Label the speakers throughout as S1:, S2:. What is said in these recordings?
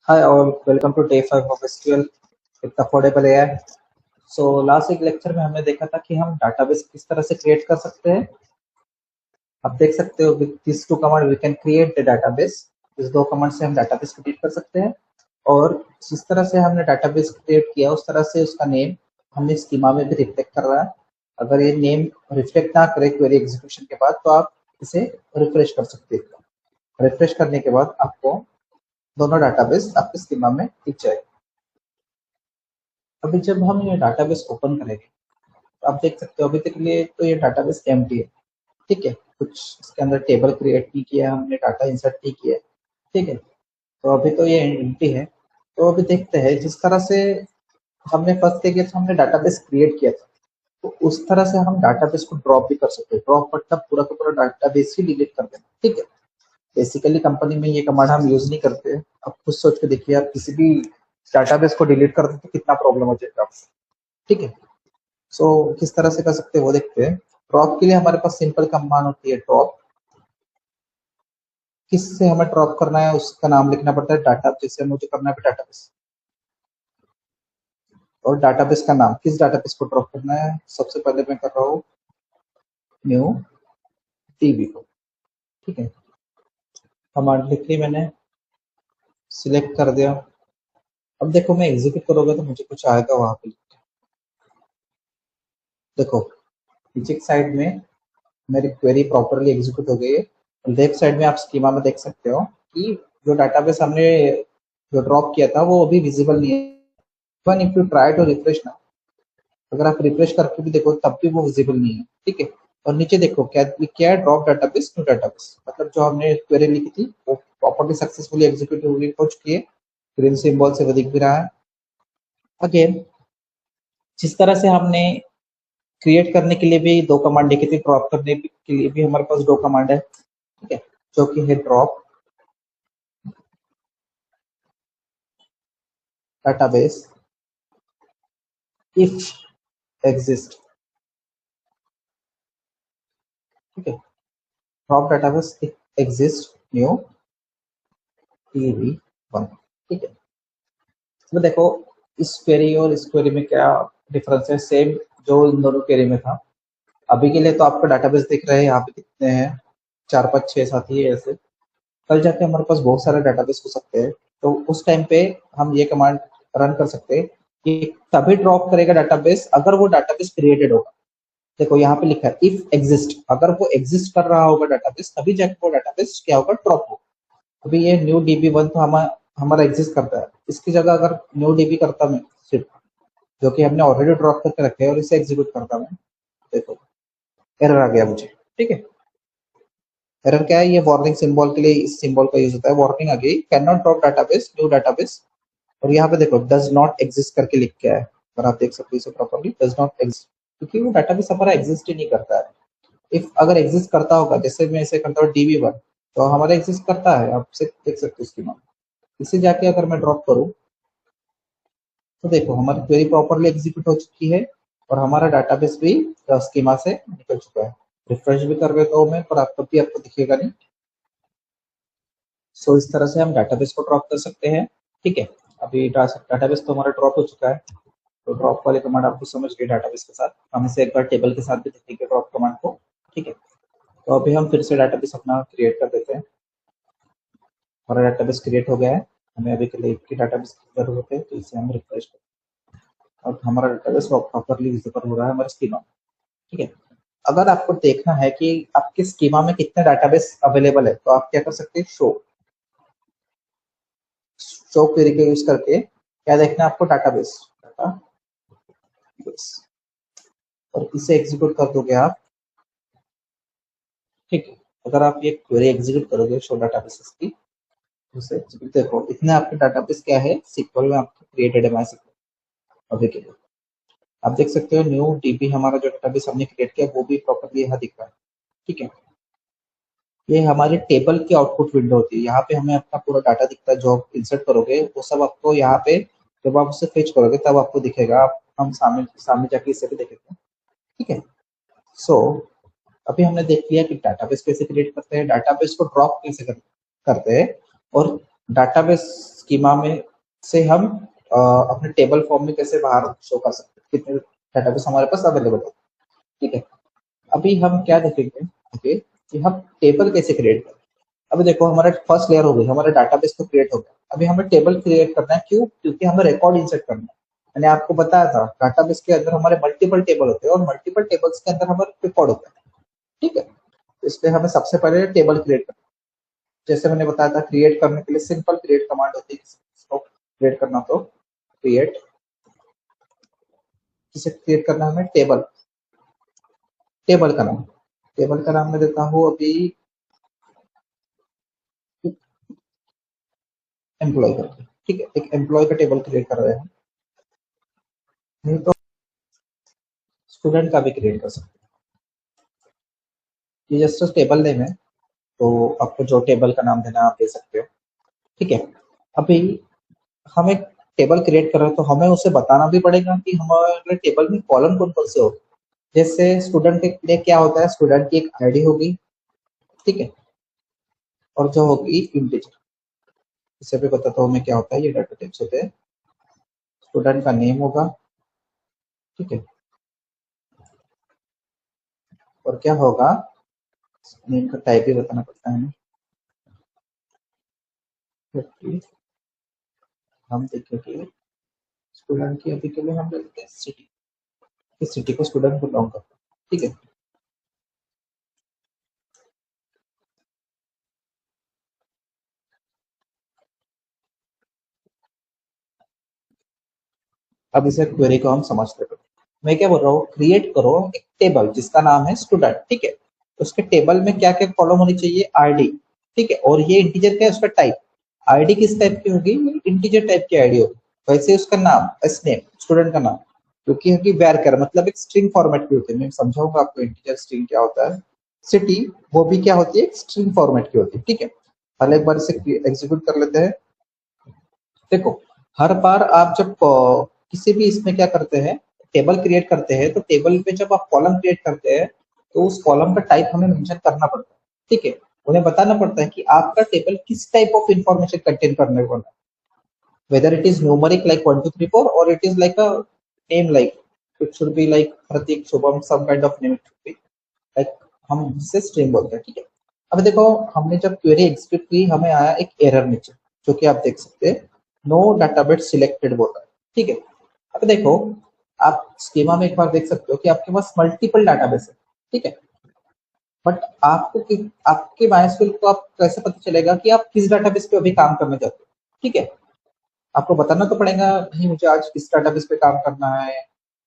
S1: Hi all, welcome to day 5 of SQL with Affordable AI. So last एक lecture में हमने देखा था कि हम डाटाबेस किस तरह से क्रिएट कर सकते हैं। आप देख सकते हो with this two command we can create the database. इस दो कमांड से हम डाटाबेस क्रिएट कर सकते हैं और जिस तरह से हमने डाटाबेस क्रिएट किया उस तरह से उसका नेम हमने स्कीमा में भी रिफ्लेक्ट कर रहा है। अगर ये नेम रिफ्लेक्ट ना करे क्वेरी एग्जीक्यूशन के बाद तो आप इसे रिफ्रेश कर सकते हैं। रिफ्रेश करने के बाद आपको दोनों डाटाबेस आपके स्कीमा में दिख जाएगा। अभी जब हम ये डाटाबेस ओपन करेंगे तो आप देख सकते हो अभी तक के लिए तो ये डाटाबेस एम्प्टी है। ठीक है, कुछ इसके अंदर टेबल क्रिएट नहीं किया हमने, डाटा इंसर्ट नहीं किया। ठीक है, तो अभी तो ये एम्प्टी है। तो अभी देखते हैं जिस तरह से हमने फर्स्ट क्या किया था, हमने डाटाबेस क्रिएट किया था तो उस तरह से हम डाटाबेस को ड्रॉप भी कर सकते हैं। ड्रॉप मतलब पूरा का पूरा डाटाबेस ही डिलीट कर देना। ठीक है, बेसिकली कंपनी में ये कमांड हम यूज नहीं करते। आप खुद सोच के देखिए, आप किसी भी डाटाबेस को डिलीट कर दो तो कितना प्रॉब्लम हो जाएगा आपको। ठीक है, सो किस तरह से कर सकते हैं वो देखते हैं। ड्रॉप के लिए हमारे पास सिंपल कमांड होती है ड्रॉप। किससे हमें ड्रॉप करना है उसका नाम लिखना पड़ता है डाटा, जैसे मुझे करना है डाटाबेस, और डाटाबेस का नाम किस डाटाबेस को ड्रॉप करना है। सबसे पहले मैं कर रहा हूँ न्यू टीबी को। ठीक है, कमांड लिख ली मैंने, सिलेक्ट कर दिया। अब देखो मैं एग्जीक्यूट करोगे तो मुझे कुछ आएगा वहां पे। देखो नीचे की साइड में मेरी क्वेरी प्रॉपरली एग्जीक्यूट हो गई है। लेफ्ट साइड में आप स्कीमा में देख सकते हो कि जो डाटाबेस हमने जो ड्रॉप किया था वो अभी विजिबल नहीं है। Even if you try to refresh ना, अगर आप रिफ्रेश करके भी देखो तब भी वो विजिबल नहीं है। ठीक है, और नीचे देखो क्या है, ड्रॉप डाटाबेस न्यू डाटाबेस, मतलब जो हमने क्वेरी लिखी थी वो प्रॉपरली सक्सेसफुली एग्जीक्यूट हो चुकी है। ग्रीन सिंबल से वो दिख भी रहा है। अगेन जिस तरह से हमने क्रिएट करने के लिए भी दो कमांड लिखी थी, ड्रॉप करने के लिए भी हमारे पास दो कमांड है। ठीक है, जो कि है ड्रॉप database if exist। ठीक है, drop database if exist new tb1। ठीक है, तो देखो इस क्वेरी और इस क्वेरी में क्या डिफरेंस है, सेम जो इन दोनों क्वेरी में था। अभी के लिए तो आपको डाटाबेस दिख रहे हैं, यहाँ पे कितने हैं, 4 5 6 7 ही है ऐसे। कल जाके हमारे पास बहुत सारे डाटाबेस हो सकते हैं, तो उस टाइम पे हम ये कमांड रन कर सकते हैं कि तभी ड्रॉप करेगा डाटाबेस अगर वो डाटाबेस क्रिएटेड होगा। देखो यहाँ पे लिखा है इफ एग्जिस्ट, अगर वो एग्जिस्ट कर रहा होगा डाटाबेस तभी जाके वो डाटाबेस क्या होगा, ड्रॉप होगा। अभी ये न्यू डीबी1 तो हमारा एग्जिस्ट करता है, इसकी जगह अगर न्यू डीबी करता मैं सिर्फ, जो कि हमने ऑलरेडी ड्रॉप करके रखे हैं, और इसे एग्जीक्यूट करता मैं, देखो एरर आ गया मुझे। ठीक है, एरर क्या है, ये वार्निंग सिंबल के लिए इस सिंबल का यूज होता है। वार्निंग आ गई, can not drop database new database, और यहाँ पे देखो डज नॉट एग्जिस्ट करके लिख के है। अगर आप देख सकते हो इसे प्रॉपर्ली, डज नॉट एग्जिस्ट, क्योंकि वो डाटाबेस हमारा एग्जिस्ट ही नहीं करता है। इफ अगर एग्जिस्ट करता होगा, जैसे मैं इसे करता हूँ db1, तो हमारा एग्जिस्ट करता है, आप देख सकते हो इसकी मान। इसे जाके अगर मैं ड्रॉप करूँ तो देखो हमारी क्वेरी प्रॉपरली एग्जीक्यूट हो चुकी है और हमारा डाटाबेस भी स्कीमा से निकल चुका है। रिफ्रेश भी कर रहे तो मैं, पर आपको दिखेगा नहीं। सो इस तरह से हम डाटाबेस को ड्रॉप कर सकते हैं। ठीक है, अभी डाटाबेस तो हमारा ड्रॉप हो चुका है, तो ड्रॉप वाले कमांड आपको समझ गए। डाटाबेस के साथ हम इसे एक बार टेबल के साथ भी देखेंगे ड्रॉप कमांड को। ठीक है, तो अभी हम फिर से डाटाबेस अपना क्रिएट कर देते हैं। हमारा डाटाबेस क्रिएट हो गया है, हमें अभी के लिए एक ही डाटाबेस की जरूरत है, तो इसे हम रिफ्रेश करते हैं और हमारा डाटाबेस प्रॉपरली विजिबल हो रहा है हमारे स्कीमा में। ठीक है, अगर आपको देखना है कि आपके स्कीमा में कितने डाटाबेस अवेलेबल है तो आप क्या कर सकते हैं, शो क्वेरी का यूज करके क्या देखना है आपको, डाटाबेस और इसे एग्जीक्यूट कर दोगे आप। ठीक है, अगर आप ये क्वेरी एग्जीक्यूट करोगे शो डाटाबेसेस की, उसे देखो इतने आपके डाटाबेस क्या है सिक्वल में आपके क्रिएटेड है MySQL अभी के लिए। आप देख सकते हो न्यू डीबी हमारा जो डाटाबेस हमने क्रिएट किया वो भी प्रॉपर्ली यहाँ दिख रहा है। ठीक है, ये हमारी टेबल की आउटपुट विंडो होती है, यहाँ पे हमें अपना पूरा डाटा दिखता है। जो आप इंसर्ट करोगे वो सब आपको यहाँ पे, जब आप उसे फेच करोगे तब आपको दिखेगा। आप हम सामने सामने जाके इसे भी देखेंगे। ठीक है, सो अभी हमने देख लिया कि डाटाबेस कैसे क्रिएट करते हैं, डाटाबेस को ड्रॉप कैसे करते हैं, और डाटाबेस स्कीमा में से हम अपने टेबल फॉर्म में कैसे बाहर शो कर सकते हैं, कितने डेटाबेस हमारे पास अवेलेबल है। ठीक है, अभी हम क्या देखेंगे ओके कि हम टेबल कैसे क्रिएट करें। अभी देखो हमारा फर्स्ट लेयर हो गई, हमारा डाटाबेस तो क्रिएट हो गया। अभी हमें टेबल क्रिएट करना है, क्यों? क्योंकि हमें रिकॉर्ड इंसर्ट करना है। मैंने आपको बताया था डाटाबेस के अंदर हमारे मल्टीपल टेबल होते हैं और मल्टीपल टेबल्स के अंदर हमारे रिकॉर्ड होते हैं। ठीक है, तो इसलिए हमें सबसे पहले टेबल क्रिएट करना है। जैसे मैंने बताया था, क्रिएट करने के लिए सिंपल क्रिएट कमांड होती है। इसको क्रिएट करना तो क्रिएट, किसे क्रिएट करना है हमें? टेबल। टेबल का नाम, टेबल का नाम मैं देता हूँ अभी एम्प्लॉय करके। ठीक है, एक एम्प्लॉय का टेबल क्रिएट कर रहे हैं, नहीं तो स्टूडेंट का भी क्रिएट कर सकते हैं। ये जस्ट टेबल नेम है, तो आपको जो टेबल का नाम देना है आप दे सकते हो। ठीक है, अभी हम एक टेबल क्रिएट कर रहे हैं तो हमें उसे बताना भी पड़ेगा कि हमारे टेबल में कॉलम कौन कौन से होते हैं। जैसे स्टूडेंट के लिए क्या होता है, स्टूडेंट की एक आईडी होगी। ठीक है, और जो होगी इंटीजर। इसे भी बताता हूँ मैं क्या होता है, ये डाटा टाइप्स होते हैं। स्टूडेंट का नेम होगा, ठीक है, और क्या होगा, नेम का टाइप भी बताना पड़ता है हमें। हम देखेंगे स्टूडेंट की, अभी के लिए हम लेते हैं सिटी। इस सिटी को स्टूडेंट को बिलोंग करता है। ठीक है, अब इसे क्वेरी को हम समझते हैं। मैं क्या बोल रहा हूँ, क्रिएट करो एक टेबल जिसका नाम है स्टूडेंट। ठीक है, तो उसके टेबल में क्या क्या कॉलम होनी चाहिए? आईडी। ठीक है, और ये इंटीजर क्या है, उसका टाइप। आईडी किस टाइप की होगी? इंटीजर टाइप की आईडी होगी। वैसे उसका नाम एस नेम, स्टूडेंट का नाम, क्योंकि है वर कर मतलब एक स्ट्रिंग फॉर्मेट की होती है। मैं समझाऊंगा आपको इंटीजर स्ट्रिंग क्या होता है। सिटी वो भी क्या होती है, स्ट्रिंग फॉर्मेट की होती है। ठीक है, पहले एक बार इसे एग्जीक्यूट कर लेते हैं। देखो, हर बार आप जब किसी भी इसमें क्या करते हैं, टेबल क्रिएट करते हैं, तो टेबल पे जब आप कॉलम क्रिएट करते हैं तो उस कॉलम का टाइप हमें मेंशन करना पड़ता है। ठीक है, उन्हें बताना पड़ता है कि आपका टेबल किस टाइप ऑफ इंफॉर्मेशन कंटेन करने वाला है, whether it is numeric like 1 2 3 4 or it is like a name, like it should be like pratik shubham, some kind of name it should be like, हम जिसे string बोलते हैं। ठीक है, अब देखो हमने जब क्वेरी एग्जीक्यूट की हमें आया एक एरर नीचे, जो कि आप देख सकते हैं, नो डाटाबेस सिलेक्टेड बोल रहा है। ठीक है, अब देखो आप स्कीमा में एक बार देख सकते हो कि आपके पास मल्टीपल डाटाबेस है। ठीक है, बट आपके माइस्क्यूल को आप कैसे पता चलेगा कि आप किस डाटाबेस पे अभी काम करना चाहते हो? ठीक है, आपको बताना तो पड़ेगा, नहीं मुझे आज इस डाटाबेस पे काम करना है,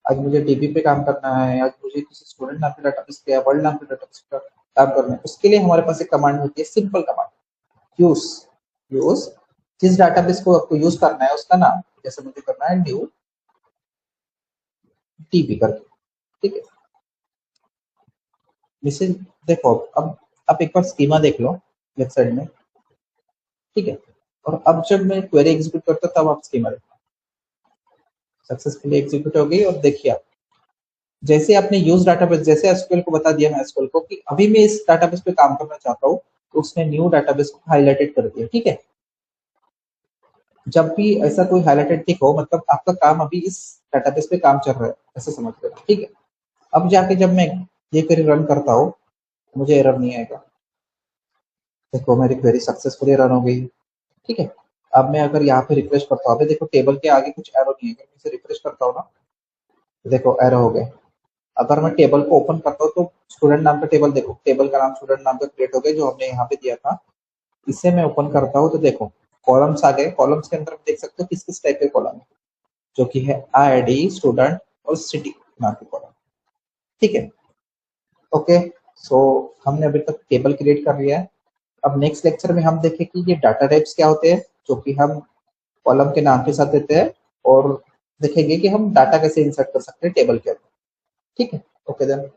S1: आज मुझे डीबी पे काम करना है, आज मुझे किसी स्टूडेंट नाम के डाटाबेस पे या वर्ल्ड नाम के डाटाबेस पे काम करना है। उसके लिए हमारे पास एक कमांड होती है, सिंपल कमांड, यूज। यूज जिस डाटाबेस को आपको यूज करना है उसका नाम, जैसे मुझे करना है न्यू डीबी करके। ठीक है, जैसे देखो अब आप एक बार स्कीमा देख लो लेफ्ट साइड में। ठीक है, और अब जब मैं क्वेरी एग्जीक्यूट करता तब आप स्कीमा देखो, सक्सेसफुली एग्जीक्यूट हो गई। और देखिए आप जैसे आपने यूज डाटाबेस, जैसे एसक्यूएल को बता दिया मैं एसक्यूएल को कि अभी मैं इस डाटाबेस पे काम करना चाहता हूँ, तो उसने न्यू डाटाबेस को हाईलाइटेड कर दिया। ठीक है, जब भी ऐसा कोई हाईलाइटेड टिक हो मतलब आपका काम अभी इस डाटाबेस पे काम चल रहा है, ऐसे समझ लेना। ठीक है, अब जाके जब मैं ये क्वेरी रन करता हूँ मुझे एरर नहीं आएगा। देखो मेरी क्वेरी सक्सेसफुली रन हो गई। ठीक है, अब मैं अगर यहाँ पे रिफ्रेश करता हूँ, अभी देखो टेबल के आगे कुछ एरो नहीं है, अगर मैं इसे रिफ्रेश करता हूँ ना तो देखो एरो हो गए। अगर मैं टेबल को ओपन करता हूँ तो स्टूडेंट नाम का टेबल, देखो टेबल का नाम स्टूडेंट नाम का क्रिएट हो गया जो हमने यहाँ पे दिया था। इसे मैं ओपन करता हूँ तो देखो कॉलम्स आ गए। कॉलम्स के अंदर आप देख सकते हो किस किस टाइप के कॉलम है, जो कि है आईडी, स्टूडेंट और सिटी नाम के कॉलम। ठीक है, ओके, सो हमने अभी तक टेबल क्रिएट कर लिया है। अब नेक्स्ट लेक्चर में हम देखें कि ये डाटा टाइप्स क्या होते हैं, जो कि हम कॉलम के नाम के साथ देते हैं, और देखेंगे कि हम डाटा कैसे इंसर्ट कर सकते हैं टेबल के अंदर। ठीक है, ओके देन।